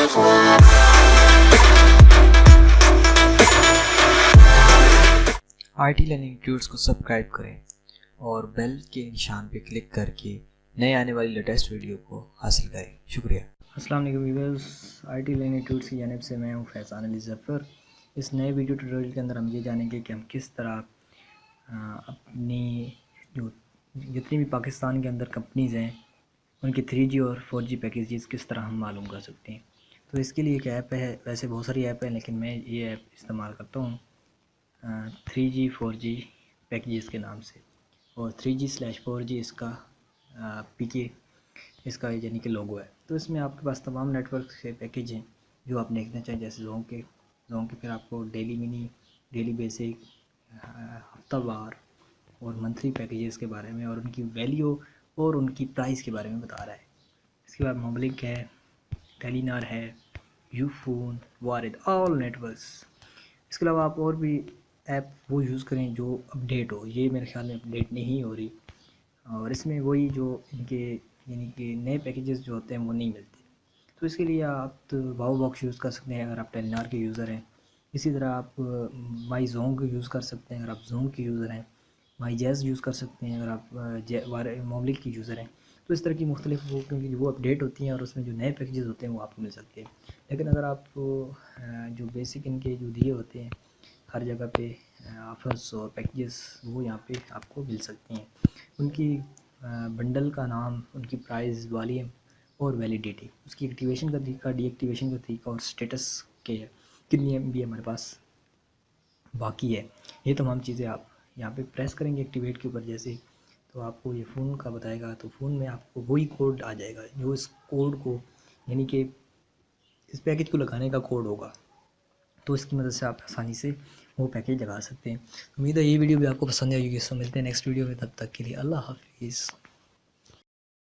IT learning tutors کو subscribe کریں اور بیل کے نشان پہ کلک کر کے نئے آنے والی لیٹسٹ ویڈیو کو حاصل کریں. شکریہ. السلام علیکم ویورز، IT لرننگ ٹیوٹرز کی جانب سے میں ہوں فیضان علی ظفر. اس نئے ویڈیو ٹیوٹوریل کے اندر ہم یہ جانیں گے کہ ہم کس طرح اپنی جتنی بھی پاکستان کے اندر کمپنیز ہیں ان کی 3G اور 4G پیکیجز کس طرح ہم معلوم کر سکتے ہیں. تو اس کے لیے ایک ایپ ہے، ویسے بہت ساری ایپ ہیں لیکن میں یہ ایپ استعمال کرتا ہوں 3G 4G پیکیجز کے نام سے، اور 3G/4G اس کا PK اس کا یعنی کہ لوگو ہے. تو اس میں آپ کے پاس تمام نیٹ ورک کے پیکیج ہیں جو آپ دیکھنا چاہیں، جیسے زون کے پھر آپ کو ڈیلی منی، ڈیلی بیسک، ہفتہ وار اور منتھلی پیکیجز کے بارے میں اور ان کی ویلیو اور ان کی پرائس کے بارے میں بتا رہا ہے. اس کے بعد موبلک ہے، ٹیلی نار ہے، یو فون، وارد، آل نیٹ ورکس. اس کے علاوہ آپ اور بھی ایپ وہ یوز کریں جو اپڈیٹ ہو. یہ میرے خیال میں اپڈیٹ نہیں ہو رہی، اور اس میں وہی جو ان کے یعنی کہ نئے پیکیجز جو ہوتے ہیں وہ نہیں ملتے. تو اس کے لیے آپ واؤ باکس یوز کر سکتے ہیں اگر آپ ٹیلی نار کے یوزر ہیں. اسی طرح آپ مائی زون کو یوز کر سکتے ہیں اگر آپ زون کے یوزر ہیں. مائی جیز یوز کر سکتے ہیں اگر آپ موبلک کی یوزر ہیں. تو اس طرح کی مختلف کیونکہ وہ اپڈیٹ ہوتی ہیں اور اس میں جو نئے پیکیجز ہوتے ہیں وہ آپ کو مل سکتے ہیں. لیکن اگر آپ جو بیسک ان کے جو دیے ہوتے ہیں ہر جگہ پہ آفرز اور پیکیجز وہ یہاں پہ آپ کو مل سکتے ہیں. ان کی بنڈل کا نام، ان کی پرائز، والیوم اور ویلیڈیٹی، اس کی ایکٹیویشن کا طریقہ، ڈی ایکٹیویشن کا طریقہ اور سٹیٹس کے کتنی MB ہمارے پاس باقی ہے. یہ تمام چیزیں آپ یہاں پہ پریس کریں گے ایکٹیویٹ کے اوپر جیسے، تو آپ کو یہ فون کا بتائے گا. تو فون میں آپ کو وہی کوڈ آ جائے گا جو اس کوڈ کو یعنی کہ اس پیکیج کو لگانے کا کوڈ ہوگا. تو اس کی مدد سے آپ آسانی سے وہ پیکیج لگا سکتے ہیں. امید ہے یہ ویڈیو بھی آپ کو پسند آئے گی. اس سے ملتے ہیں نیکسٹ ویڈیو میں، تب تک کے لیے اللہ حافظ.